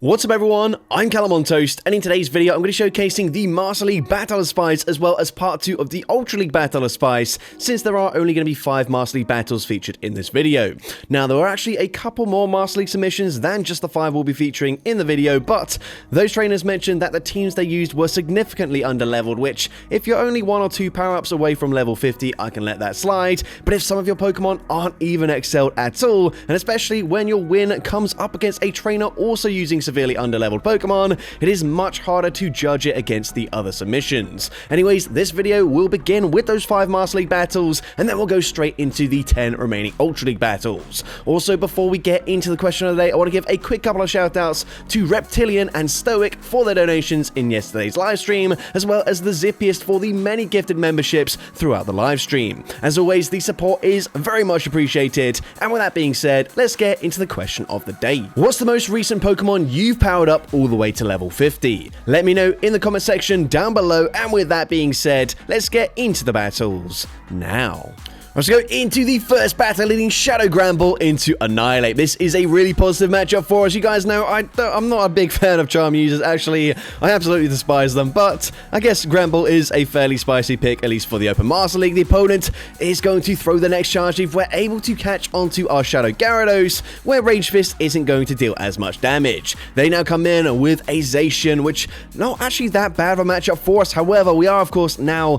What's up everyone, I'm CallumOnToast, and in today's video I'm going to be showcasing the Master League Battle of Spies as well as part 2 of the Ultra League Battle of Spies, since there are only going to be 5 Master League battles featured in this video. Now there are actually a couple more Master League submissions than just the 5 we'll be featuring in the video, but those trainers mentioned that the teams they used were significantly under-leveled, which if you're only 1 or 2 power-ups away from level 50, I can let that slide, but if some of your Pokemon aren't even excelled at all, and especially when your win comes up against a trainer also using severely underleveled Pokemon, it is much harder to judge it against the other submissions. Anyways, this video will begin with those 5 Master League battles, and then we'll go straight into the 10 remaining Ultra League battles. Also, before we get into the question of the day, I want to give a quick couple of shoutouts to Reptilian and Stoic for their donations in yesterday's live stream, as well as the Zippiest for the many gifted memberships throughout the live stream. As always, the support is very much appreciated, and with that being said, let's get into the question of the day. What's the most recent Pokemon you've powered up all the way to level 50? Let me know in the comment section down below, and with that being said, let's get into the battles now. Let's go into the first battle, leading Shadow Granbull into Annihilate. This is a really positive matchup for us. You guys know I'm not a big fan of Charm users. Actually, I absolutely despise them, but I guess Granbull is a fairly spicy pick, at least for the Open Master League. The opponent is going to throw the next charge if we're able to catch onto our Shadow Gyarados, where Rage Fist isn't going to deal as much damage. They now come in with a Zacian, which not actually that bad of a matchup for us. However, we are, of course, now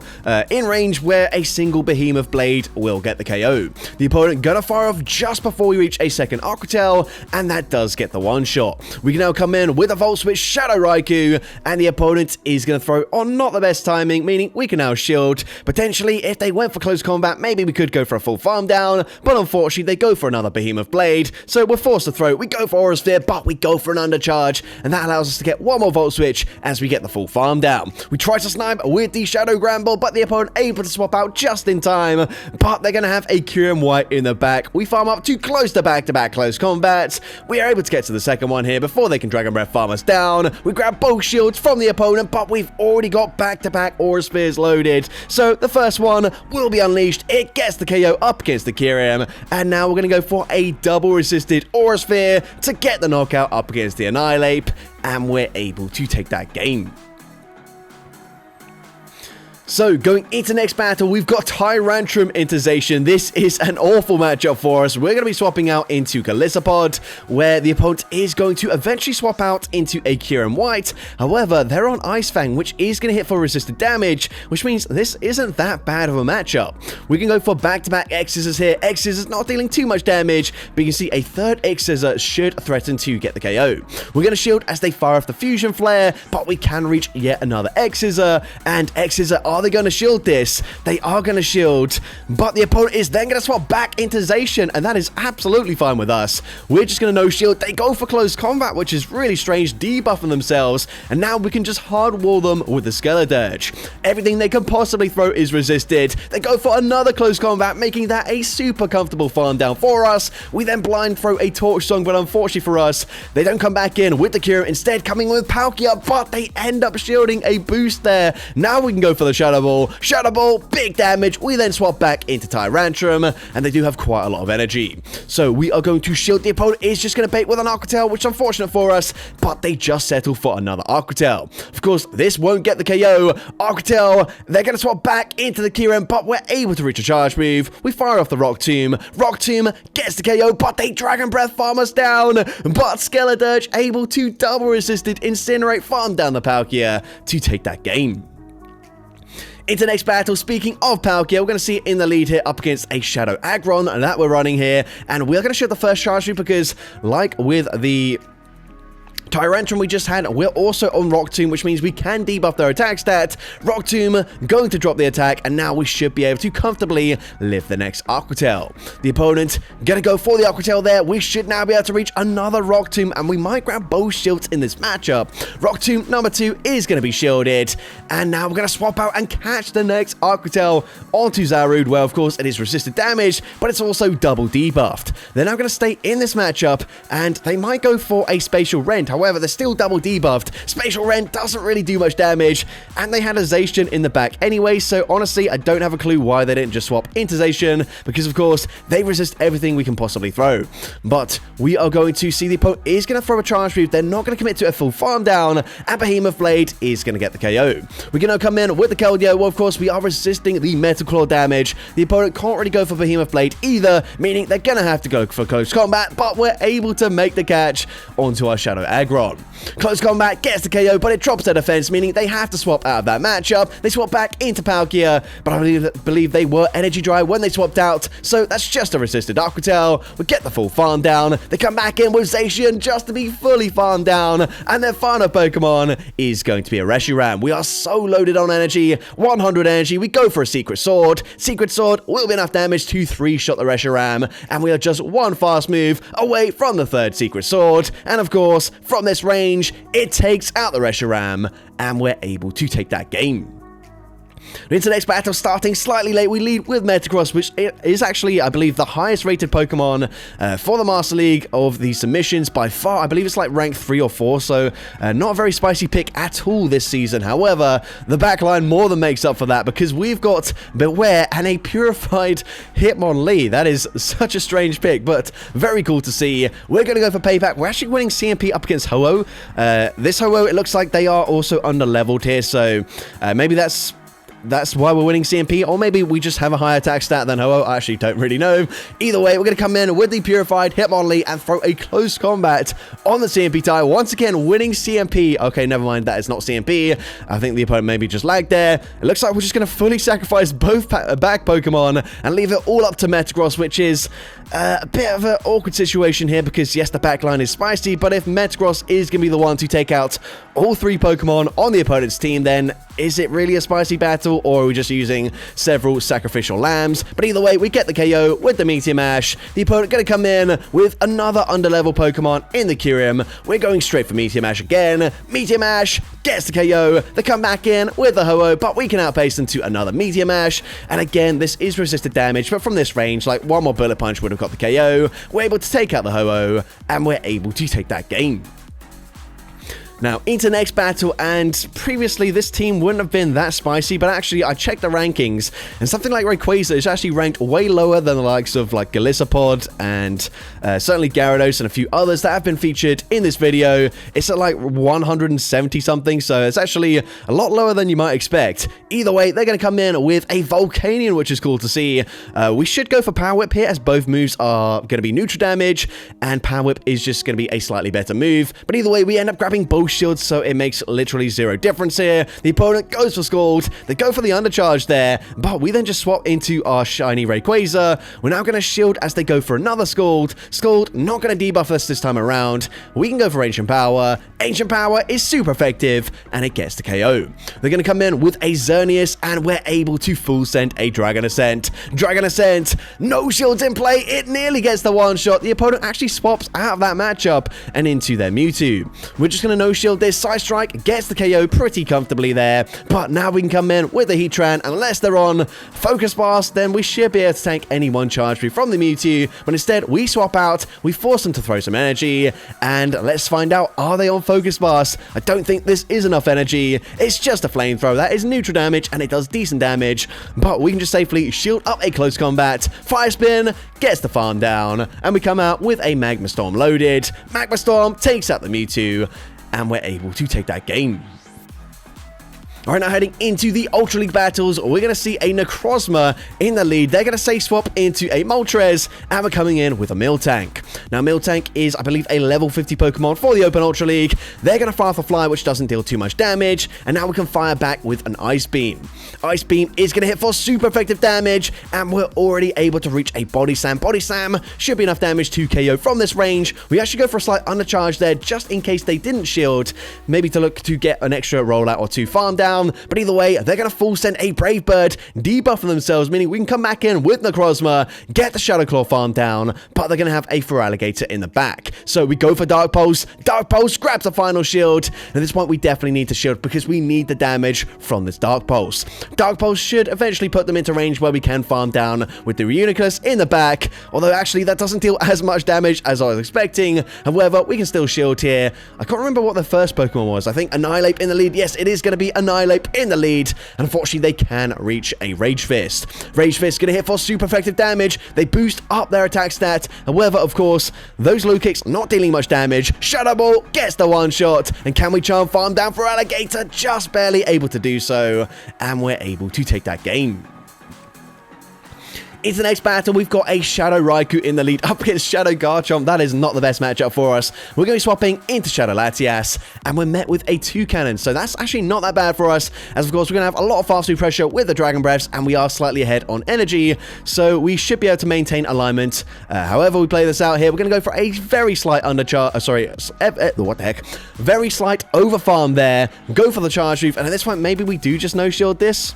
in range where a single Behemoth Blade will get the KO. The opponent gonna fire off just before we reach a second Aqua Tail, and that does get the one shot. We can now come in with a Volt Switch Shadow Raikou, and the opponent is gonna throw on not the best timing, meaning we can now shield. Potentially, if they went for close combat, maybe we could go for a full farm down, but unfortunately they go for another Behemoth Blade, so we're forced to throw. We go for Aura Sphere, but we go for an undercharge, and that allows us to get one more Volt Switch as we get the full farm down. We try to snipe with the Shadow Granbull, but the opponent able to swap out just in time, but they're going to have a Kyurem White in the back. We farm up too close to back-to-back close combats. We are able to get to the second one here before they can Dragon Breath farm us down. We grab both shields from the opponent, but we've already got back-to-back Aura Spheres loaded. So the first one will be unleashed. It gets the KO up against the Kyurem, and now we're going to go for a double resisted Aura Sphere to get the knockout up against the Annihilate, and we're able to take that game. So, going into next battle, we've got Tyrantrum into Zacian. This is an awful matchup for us. We're going to be swapping out into Calypsopod, where the opponent is going to eventually swap out into a Kyurem White. However, they're on Ice Fang, which is going to hit for resisted damage, which means this isn't that bad of a matchup. We can go for back-to-back X-Scissors here. X-Scissors not dealing too much damage, but you can see a third X-Scissor should threaten to get the KO. We're going to shield as they fire off the Fusion Flare, but we can reach yet another X-Scissor, and X-Scissor are they going to shield this? They are going to shield, but the opponent is then going to swap back into Zacian, and that is absolutely fine with us. We're just going to no shield. They go for close combat, which is really strange, debuffing themselves, and now we can just hard wall them with the Skeledirge. Everything they can possibly throw is resisted. They go for another close combat, making that a super comfortable farm down for us. We then blind throw a Torch Song, but unfortunately for us, they don't come back in with the Kyurem, instead coming with Palkia, but they end up shielding a boost there. Now we can go for the Shadow Ball. Shadow Ball, big damage. We then swap back into Tyrantrum, and they do have quite a lot of energy. So we are going to shield. The opponent is just going to bait with an Aqua Tail, which is unfortunate for us, but they just settle for another Aqua Tail. Of course, this won't get the KO. Aqua Tail, they're going to swap back into the Kyurem, but we're able to reach a charge move. We fire off the Rock Tomb. Rock Tomb gets the KO, but they Dragon Breath farm us down. But Skeledirge able to double resisted Incinerate farm down the Palkia to take that game. Into next battle, speaking of Palkia, we're going to see it in the lead here up against a Shadow Aggron that we're running here, and we're going to shoot the first charge move because, like with the Tyrantrum we just had, we're also on Rock Tomb, which means we can debuff their attack stat. Rock Tomb going to drop the attack, and now we should be able to comfortably live the next Aqua Tail. The opponent gonna go for the Aqua Tail there. We should now be able to reach another Rock Tomb, and we might grab both shields in this matchup. Rock Tomb number 2 is gonna be shielded, and now we're gonna swap out and catch the next Aqua Tail onto Zarude, where of course it is resisted damage, but it's also double debuffed. They're now gonna stay in this matchup, and they might go for a Spatial Rend. However, However, they're still double debuffed. Spatial Rend doesn't really do much damage, and they had a Zacian in the back anyway, so honestly, I don't have a clue why they didn't just swap into Zacian, because of course, they resist everything we can possibly throw. But we are going to see the opponent is going to throw a charge move. They're not going to commit to a full farm down, and Behemoth Blade is going to get the KO. We're going to come in with the Keldeo. Well, of course, we are resisting the Metal Claw damage. The opponent can't really go for Behemoth Blade either, meaning they're going to have to go for close combat, but we're able to make the catch onto our Shadow Aggron. Close combat gets the KO, but it drops their defense, meaning they have to swap out of that matchup. They swap back into Palkia, but I believe they were energy dry when they swapped out, so that's just a resisted Aqua Tail. We get the full farm down. They come back in with Zacian just to be fully farmed down, and their final Pokemon is going to be a Reshiram. We are so loaded on energy, 100 energy. We go for a Secret Sword. Secret Sword will be enough damage to 3-shot the Reshiram, and we are just one fast move away from the third Secret Sword. And of course, from this range, it takes out the Reshiram, and we're able to take that game. Into the next battle, starting slightly late, we lead with Metagross, which is actually, I believe, the highest rated Pokemon for the Master League of the submissions by far. I believe it's like rank 3 or 4, so not a very spicy pick at all this season. However, the backline more than makes up for that, because we've got Beware and a purified Hitmonlee. That is such a strange pick, but very cool to see. We're going to go for payback. We're actually winning CMP up against Ho-Oh. This Ho-Oh, it looks like they are also under-leveled here, so maybe that's why we're winning CMP, or maybe we just have a higher attack stat than Ho-Oh. I actually don't really know. Either way, we're going to come in with the Purified Hitmonlee and throw a close combat on the CMP tie. Once again, winning CMP. Okay, never mind, that is not CMP. I think the opponent maybe just lagged there. It looks like we're just going to fully sacrifice both back Pokemon and leave it all up to Metagross, which is a bit of an awkward situation here, because yes, the backline is spicy, but if Metagross is going to be the one to take out all 3 Pokemon on the opponent's team, then is it really a spicy battle, or are we just using several sacrificial lambs? But either way, we get the KO with the Meteor Mash. The opponent going to come in with another underlevel Pokemon in the Kyurem. We're going straight for Meteor Mash again. Meteor Mash gets the KO. They come back in with the Ho-Oh, but we can outpace them to another Meteor Mash. And again, this is resisted damage, but from this range, like one more Bullet Punch would have got the KO. We're able to take out the Ho-Oh, and we're able to take that game. Now, into next battle, and previously this team wouldn't have been that spicy, but actually I checked the rankings, and something like Rayquaza is actually ranked way lower than the likes of like Galissapod and certainly Gyarados and a few others that have been featured in this video. It's at like 170 something, so it's actually a lot lower than you might expect. Either way, they're going to come in with a Volcanion, which is cool to see. We should go for Power Whip here, as both moves are going to be neutral damage, and Power Whip is just going to be a slightly better move. But either way, we end up grabbing both shields, so it makes literally zero difference here. The opponent goes for Scald. They go for the undercharge there, but we then just swap into our shiny Rayquaza. We're now going to shield as they go for another Scald. Scald not going to debuff us this time around. We can go for Ancient Power. Ancient Power is super effective, and it gets the KO. They're going to come in with a Xerneas, and we're able to full send a Dragon Ascent. Dragon Ascent, no shields in play. It nearly gets the one shot. The opponent actually swaps out of that matchup and into their Mewtwo. We're just going to no shield this. Side Strike gets the KO pretty comfortably there, but now we can come in with the Heatran. Unless they're on Focus Blast, then we should be able to tank any one charge free from the Mewtwo, but instead we swap out, we force them to throw some energy, and let's find out, are they on Focus Blast? I don't think this is enough energy. It's just a Flamethrower. That is neutral damage, and it does decent damage, but we can just safely shield up a close combat. Fire Spin gets the farm down, and we come out with a Magma Storm loaded. Magma Storm takes out the Mewtwo, and we're able to take that game. Alright, now heading into the Ultra League battles, we're going to see a Necrozma in the lead. They're going to say swap into a Moltres, and we're coming in with a Miltank. Now, Miltank is, I believe, a level 50 Pokemon for the Open Ultra League. They're going to fire for Fly, which doesn't deal too much damage, and now we can fire back with an Ice Beam. Ice Beam is going to hit for super effective damage, and we're already able to reach a Body Slam. Body Slam should be enough damage to KO from this range. We actually go for a slight undercharge there, just in case they didn't shield, maybe to look to get an extra rollout or two farm down. down, but either way, they're going to full send a Brave Bird, debuffing themselves, meaning we can come back in with Necrozma, get the Shadow Claw farm down, but they're going to have a Feraligatr in the back. So we go for Dark Pulse. Dark Pulse grabs a final shield, and at this point we definitely need to shield because we need the damage from this Dark Pulse. Dark Pulse should eventually put them into range where we can farm down with the Reuniclus in the back, although actually that doesn't deal as much damage as I was expecting. However, we can still shield here. I can't remember what the first Pokemon was. I think Annihilate in the lead. Yes, it is going to be Annihilate in the lead, and unfortunately they can reach a Rage Fist. Rage Fist going to hit for super effective damage. They boost up their attack stat. However, of course, those low kicks not dealing much damage. Shadow Ball gets the one shot, and can we charm farm down for Alligator? Just barely able to do so, and we're able to take that game. Into the next battle, we've got a Shadow Raikou in the lead up against Shadow Garchomp. That is not the best matchup for us. We're going to be swapping into Shadow Latias, and we're met with a 2-cannon, so that's actually not that bad for us, as of course we're going to have a lot of fast food pressure with the Dragon Breaths, and we are slightly ahead on energy, so we should be able to maintain alignment. However, we play this out here, we're going to go for a very slight very slight over farm there, go for the Charge Move, and at this point maybe we do just no-shield this.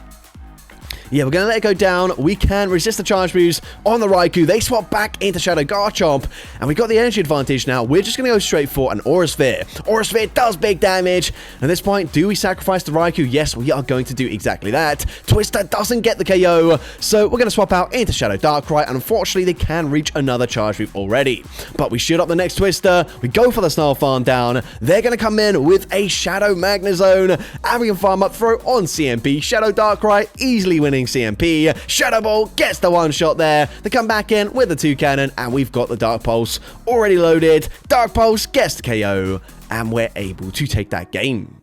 Yeah, we're going to let it go down. We can resist the charge moves on the Raikou. They swap back into Shadow Garchomp, and we got the energy advantage now. We're just going to go straight for an Aura Sphere. Aura Sphere does big damage. At this point, do we sacrifice the Raikou? Yes, we are going to do exactly that. Twister doesn't get the KO, so we're going to swap out into Shadow Darkrai, and unfortunately, they can reach another charge move already. But we shoot up the next Twister. We go for the Snarl farm down. They're going to come in with a Shadow Magnezone, and we can farm up throw on CMP. Shadow Darkrai easily winning CMP. Shadow Ball gets the one shot there. They come back in with the 2-cannon, and we've got the Dark Pulse already loaded. Dark Pulse gets the KO, and we're able to take that game.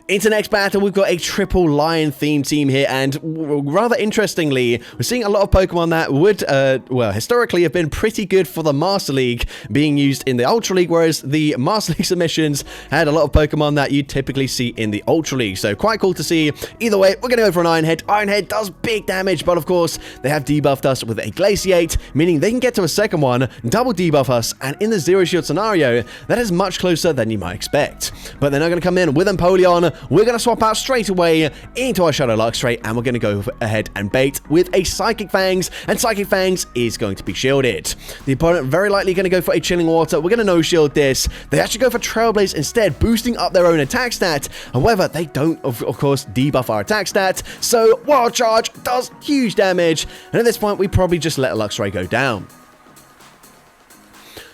Into next battle, we've got a triple lion theme team here, and rather interestingly, we're seeing a lot of Pokemon that would, well, historically have been pretty good for the Master League being used in the Ultra League, whereas the Master League submissions had a lot of Pokemon that you typically see in the Ultra League, so quite cool to see. Either way, we're going to go for an Ironhead. Ironhead does big damage, but of course, they have debuffed us with a Glaciate, meaning they can get to a second one, double debuff us, and in the Zero Shield scenario, that is much closer than you might expect. But they're not going to come in with Empoleon. We're going to swap out straight away into our Shadow Luxray, and we're going to go ahead and bait with a Psychic Fangs, and Psychic Fangs is going to be shielded. The opponent very likely going to go for a Chilling Water. We're going to no-shield this. They actually go for Trailblaze instead, boosting up their own attack stat. However, they don't, of course, debuff our attack stat, so Wild Charge does huge damage, and at this point, we probably just let Luxray go down.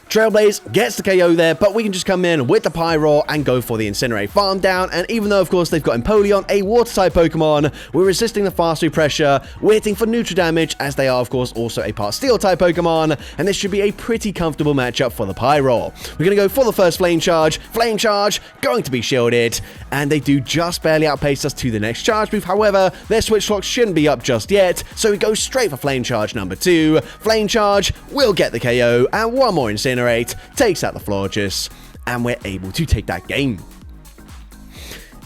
Trailblaze gets the KO there, but we can just come in with the Pyroar and go for the Incinerate farm down, and even though, of course, they've got Empoleon, a Water-type Pokemon, we're resisting the fast food pressure, we're hitting for neutral damage, as they are, of course, also a part Steel-type Pokemon, and this should be a pretty comfortable matchup for the Pyroar. We're going to go for the first Flame Charge, going to be shielded, and they do just barely outpace us to the next charge move. However, their Switch Lock shouldn't be up just yet, so we go straight for Flame Charge number 2. Flame Charge will get the KO, and one more Incinerate takes out the Florges, and we're able to take that game.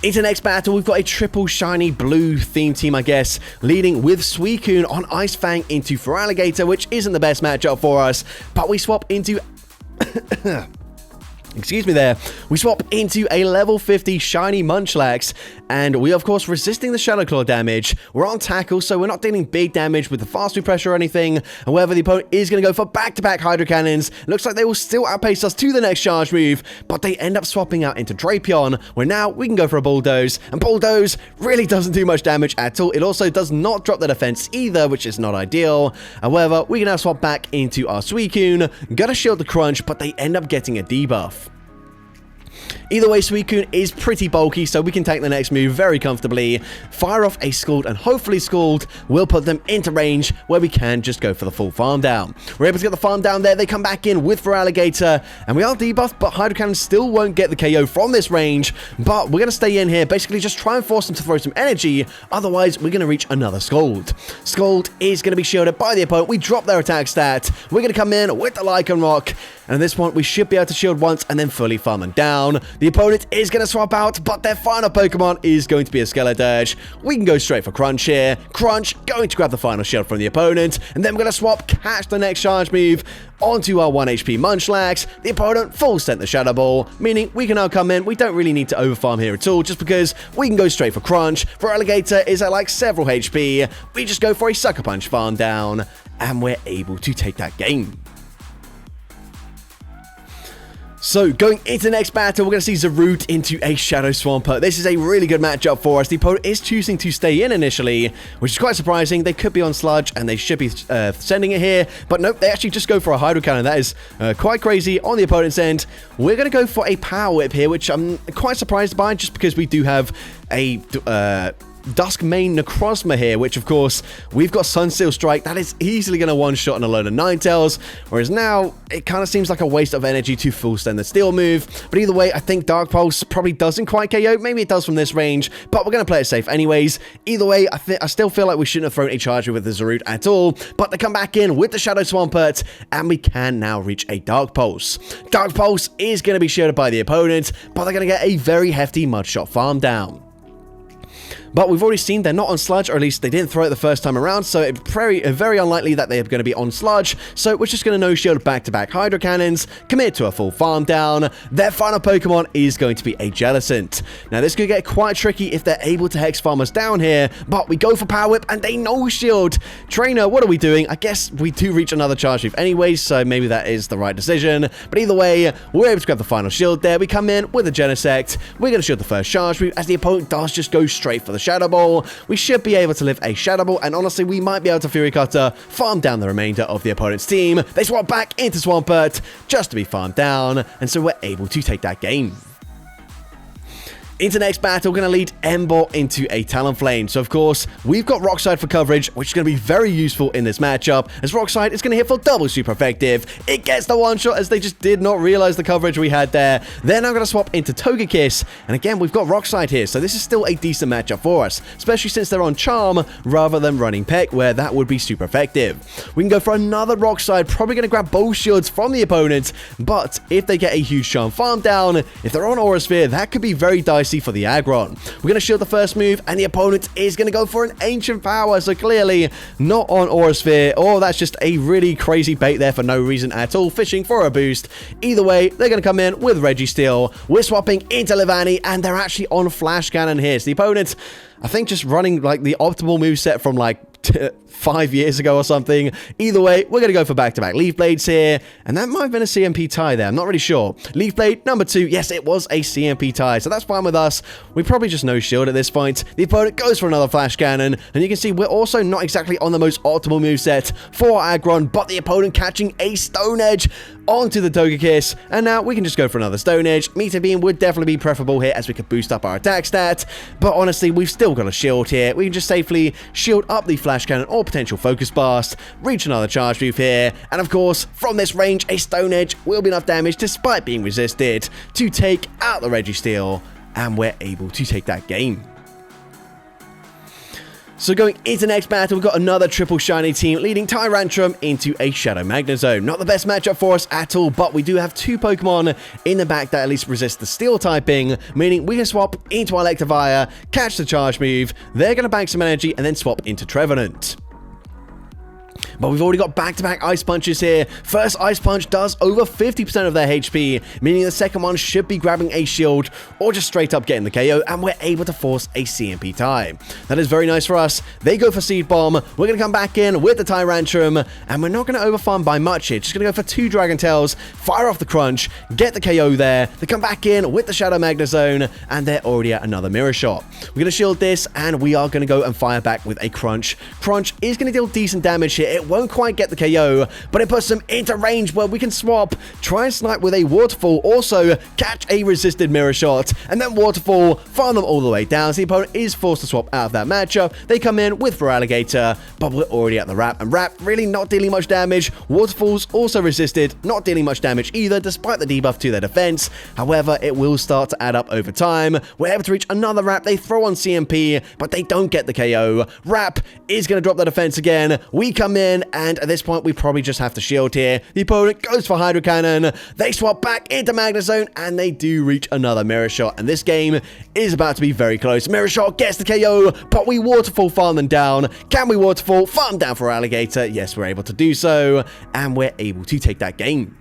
Into next battle, we've got a triple shiny blue theme team, I guess, leading with Suicune on Ice Fang into Feraligatr, which isn't the best matchup for us, but we swap into... Excuse me there. We swap into a level 50 shiny Munchlax, and we of course resisting the Shadow Claw damage. We're on tackle, so we're not dealing big damage with the fast food pressure or anything. However, the opponent is going to go for back-to-back Hydro Cannons. Looks like they will still outpace us to the next charge move, but they end up swapping out into Drapion, where now we can go for a Bulldoze, and Bulldoze really doesn't do much damage at all. It also does not drop the defense either, which is not ideal. However, we can now swap back into our Suicune, gonna shield the Crunch, but they end up getting a debuff. Either way, Suicune is pretty bulky, so we can take the next move very comfortably, fire off a Scald, and hopefully Scald will put them into range where we can just go for the full farm down. We're able to get the farm down there. They come back in with Feraligatr, and we are debuffed, but Hydro Cannon still won't get the KO from this range, but we're going to stay in here, basically just try and force them to throw some energy, otherwise we're going to reach another Scald. Scald is going to be shielded by the opponent. We drop their attack stat. We're going to come in with the Lycan Rock, And at this point, we should be able to shield once and then fully farm them down. The opponent is going to swap out, but their final Pokemon is going to be a Skeledirge. We can go straight for Crunch here. Crunch going to grab the final shield from the opponent, and then we're going to swap, catch the next charge move onto our 1 HP Munchlax. The opponent full sent the Shadow Ball, meaning we can now come in. We don't really need to overfarm here at all, just because we can go straight for Crunch. For Alligator is at like several HP. We just go for a Sucker Punch farm down, and we're able to take that game. So, going into the next battle, we're going to see Zarude into a Shadow Swampert. This is a really good matchup for us. The opponent is choosing to stay in initially, which is quite surprising. They could be on Sludge, and they should be sending it here. But nope, they actually just go for a Hydro Cannon. That is quite crazy on the opponent's end. We're going to go for a Power Whip here, which I'm quite surprised by, just because we do have a Dusk main Necrozma here, which of course we've got Sunsteel Strike. That is easily going to one-shot on a load of Ninetales, whereas now it kind of seems like a waste of energy to full send the Steel move. But either way, I think Dark Pulse probably doesn't quite KO. Maybe it does from this range, but we're going to play it safe anyways. Either way, I still feel like we shouldn't have thrown a charge with the Zarude at all, but they come back in with the Shadow Swampert, and we can now reach a Dark Pulse. Dark Pulse is going to be shielded by the opponent, but they're going to get a very hefty Mudshot farm down. But we've already seen they're not on Sludge, or at least they didn't throw it the first time around, so it's very unlikely that they're going to be on Sludge. So we're just going to no-shield back-to-back Hydro Cannons, commit to a full farm down. Their final Pokemon is going to be a Jellicent. Now this could get quite tricky if they're able to Hex Farm us down here, but we go for Power Whip and they no-shield. Trainer, what are we doing? I guess we do reach another charge move anyways, so maybe that is the right decision. But either way, we're able to grab the final shield there. We come in with a Genesect. We're going to shield the first charge move, as the opponent does just go straight for the Shadow Ball. We should be able to live a Shadow Ball, and honestly, we might be able to Fury Cutter, farm down the remainder of the opponent's team. They swap back into Swampert just to be farmed down, and so we're able to take that game. Into the next battle, we're going to lead Ember into a Talonflame. So, of course, we've got Rock Slide for coverage, which is going to be very useful in this matchup, as Rock Slide is going to hit for double super effective. It gets the one-shot, as they just did not realize the coverage we had there. They're now going to swap into Togekiss, and again, we've got Rock Slide here, so this is still a decent matchup for us, especially since they're on Charm rather than running Peck, where that would be super effective. We can go for another Rock Slide, probably going to grab both shields from the opponent, but if they get a huge Charm farm down, if they're on Aura Sphere, that could be very dicey for the Aggron. We're going to shield the first move, and the opponent is going to go for an Ancient Power, so clearly not on Aura Sphere. Oh, that's just a really crazy bait there for no reason at all, fishing for a boost. Either way, they're going to come in with Registeel. We're swapping into Levani, and they're actually on Flash Cannon here. So the opponent, I think, just running like the optimal moveset from like 5 years ago or something. Either way, we're going to go for back-to-back Leaf Blades here, and that might have been a CMP tie there. I'm not really sure. Leaf Blade number 2. Yes, it was a CMP tie, so that's fine with us. We probably just no shield at this point. The opponent goes for another Flash Cannon, and you can see we're also not exactly on the most optimal moveset for Aggron, but the opponent catching a Stone Edge onto the Togekiss, and now we can just go for another Stone Edge. Meteor Beam would definitely be preferable here, as we could boost up our attack stat, but honestly, we've still got a shield here. We can just safely shield up the Flash Cannon or potential Focus Blast, reach another charge move here, and of course, from this range, a Stone Edge will be enough damage, despite being resisted, to take out the Registeel, and we're able to take that game. So going into the next battle, we've got another triple shiny team leading Tyrantrum into a Shadow Magnezone. Not the best matchup for us at all, but we do have 2 Pokemon in the back that at least resist the Steel typing, meaning we can swap into Electivire, catch the charge move, they're going to bank some energy, and then swap into Trevenant. But we've already got back-to-back Ice Punches here. First Ice Punch does over 50% of their HP, meaning the second one should be grabbing a shield or just straight up getting the KO, and we're able to force a CMP tie. That is very nice for us. They go for Seed Bomb. We're going to come back in with the Tyrantrum, and we're not going to overfarm by much here. Just going to go for 2 Dragon Tails, fire off the Crunch, get the KO there. They come back in with the Shadow Magnezone, and they're already at another Mirror Shot. We're going to shield this, and we are going to go and fire back with a Crunch. Crunch is going to deal decent damage here. It won't quite get the KO, but it puts them into range where we can swap, try and snipe with a Waterfall, also catch a resisted Mirror Shot, and then Waterfall, farm them all the way down. So the opponent is forced to swap out of that matchup. They come in with Feraligatr, but we're already at the Wrap, and Wrap really not dealing much damage. Waterfall's also resisted, not dealing much damage either, despite the debuff to their defense. However, it will start to add up over time. We're able to reach another Wrap. They throw on CMP, but they don't get the KO. Wrap is going to drop the defense again. We come in, in, and at this point, we probably just have to shield here. The opponent goes for Hydro Cannon. They swap back into Magnet Zone, and they do reach another Mirror Shot, and this game is about to be very close. Mirror Shot gets the KO, but we Waterfall farm them down. Can we Waterfall farm down for Alligator? Yes, we're able to do so, and we're able to take that game.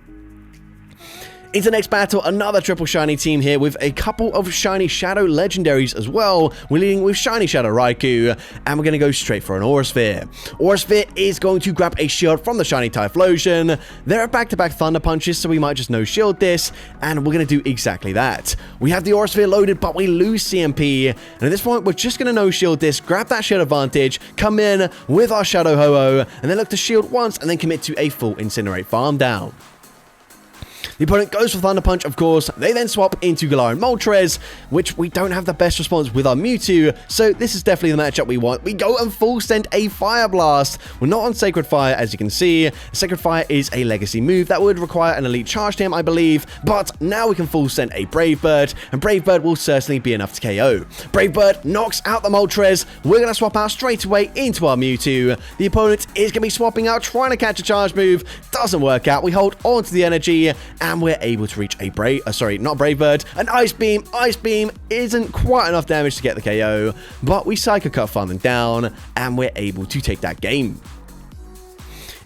Into the next battle, another triple shiny team here with a couple of shiny Shadow legendaries as well. We're leading with shiny Shadow Raikou, and we're going to go straight for an Aura Sphere. Aura Sphere is going to grab a shield from the shiny Typhlosion. There are back-to-back Thunder Punches, so we might just no-shield this, and we're going to do exactly that. We have the Aura Sphere loaded, but we lose CMP, and at this point, we're just going to no-shield this, grab that shield advantage, come in with our Shadow Ho-Oh, and then look to shield once, and then commit to a full Incinerate farm down. The opponent goes for Thunder Punch, of course. They then swap into Galarian Moltres, which we don't have the best response with our Mewtwo, so this is definitely the matchup we want. We go and full send a Fire Blast. We're not on Sacred Fire, as you can see. Sacred Fire is a legacy move that would require an Elite Charge to him, I believe, but now we can full send a Brave Bird, and Brave Bird will certainly be enough to KO. Brave Bird knocks out the Moltres. We're going to swap out straight away into our Mewtwo. The opponent is going to be swapping out, trying to catch a charge move. Doesn't work out. We hold on to the energy, and we're able to reach a not Brave Bird, an Ice Beam. Ice Beam isn't quite enough damage to get the KO, but we Psycho Cut farm them down, and we're able to take that game.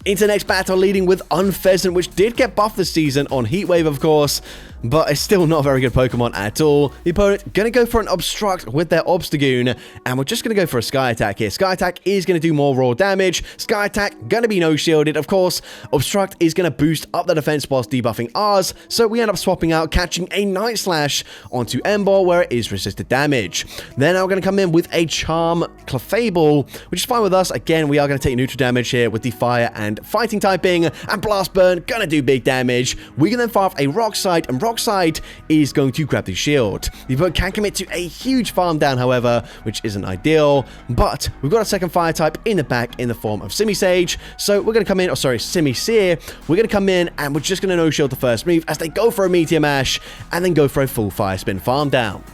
Into the next battle, leading with Unpheasant, which did get buffed this season on Heatwave, of course, but it's still not a very good Pokemon at all. The opponent going to go for an Obstruct with their Obstagoon, and we're just going to go for a Sky Attack here. Sky Attack is going to do more raw damage. Sky Attack going to be no-shielded, of course. Obstruct is going to boost up the defense whilst debuffing ours, so we end up swapping out, catching a Night Slash onto Ember, where it is resisted damage. Then I'm going to come in with a Charm Clefable, which is fine with us. Again, we are going to take neutral damage here with the Fire and Fighting typing, and Blast Burn going to do big damage. We can then fire off a Rock Slide, and Rock Slide is going to grab the shield. The opponent can commit to a huge farm down, however, which isn't ideal, but we've got a second fire type in the back in the form of Simisage, so we're going to come in, Simisear. We're going to come in, and we're just going to no-shield the first move as they go for a Meteor Mash, and then go for a full Fire Spin farm down.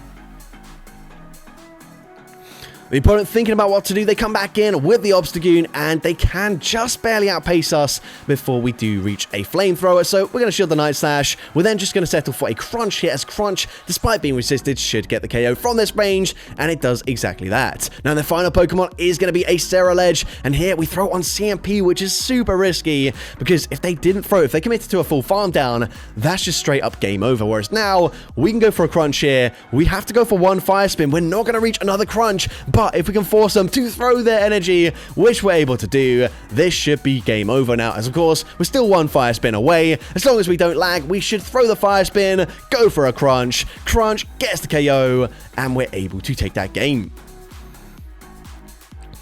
The opponent thinking about what to do, they come back in with the Obstagoon, and they can just barely outpace us before we do reach a Flamethrower, so we're going to shield the Night Slash. We're then just going to settle for a Crunch here, as Crunch, despite being resisted, should get the KO from this range, and it does exactly that. Now, the final Pokemon is going to be a Ceruledge, and here we throw on CMP, which is super risky, because if they committed to a full farm down, that's just straight up game over, whereas now, we can go for a Crunch here. We have to go for one Fire Spin. We're not going to reach another Crunch, but if we can force them to throw their energy, which we're able to do, this should be game over now, as of course, we're still one Fire Spin away. As long as we don't lag, we should throw the Fire Spin, go for a Crunch. Crunch gets the KO, and we're able to take that game.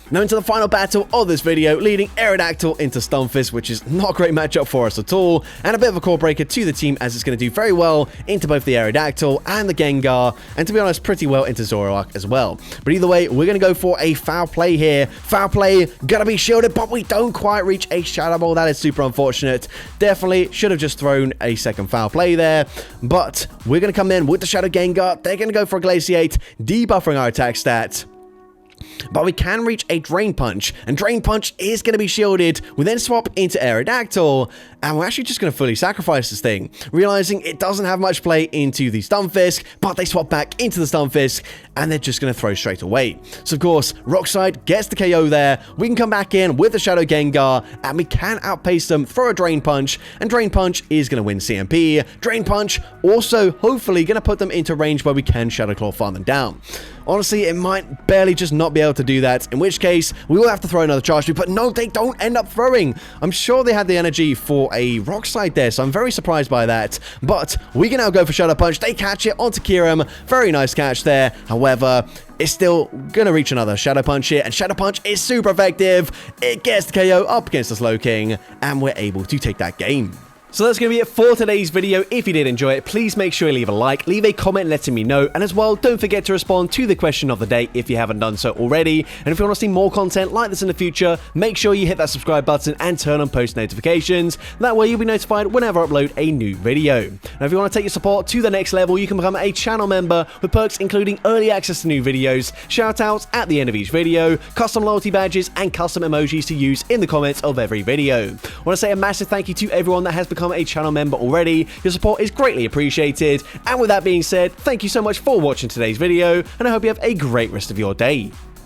Now into the final battle of this video, leading Aerodactyl into Stunfisk, which is not a great matchup for us at all, and a bit of a core breaker to the team, as it's going to do very well into both the Aerodactyl and the Gengar, and to be honest, pretty well into Zoroark as well. But either way, we're going to go for a Foul Play here. Foul Play, gonna be shielded, but we don't quite reach a Shadow Ball. That is super unfortunate. Definitely should have just thrown a second Foul Play there, but we're going to come in with the Shadow Gengar. They're going to go for a Glaciate, debuffing our attack stat. But we can reach a Drain Punch, and Drain Punch is going to be shielded. We then swap into Aerodactyl, and we're actually just going to fully sacrifice this thing, realizing it doesn't have much play into the Stunfisk, but they swap back into the Stunfisk, and they're just going to throw straight away. So, of course, Rock Slide gets the KO there. We can come back in with the Shadow Gengar, and we can outpace them, throw a Drain Punch, and Drain Punch is going to win CMP. Drain Punch also, hopefully, going to put them into range where we can Shadow Claw farm them down. Honestly, it might barely just not be able to do that, in which case, we will have to throw another charge move, but no, they don't end up throwing. I'm sure they had the energy for a Rock Slide there, so I'm very surprised by that, but we can now go for Shadow Punch. They catch it onto Kyurem. Very nice catch there. However, it's still going to reach another Shadow Punch here, and Shadow Punch is super effective. It gets the KO up against the Slowking, and we're able to take that game. So that's going to be it for today's video. If you did enjoy it, please make sure you leave a like, leave a comment letting me know, and as well, don't forget to respond to the question of the day if you haven't done so already. And if you want to see more content like this in the future, make sure you hit that subscribe button and turn on post notifications. That way you'll be notified whenever I upload a new video. Now if you want to take your support to the next level, you can become a channel member with perks including early access to new videos, shoutouts at the end of each video, custom loyalty badges, and custom emojis to use in the comments of every video. I want to say a massive thank you to everyone that has become a channel member already. Your support is greatly appreciated. And with that being said, thank you so much for watching today's video, and I hope you have a great rest of your day.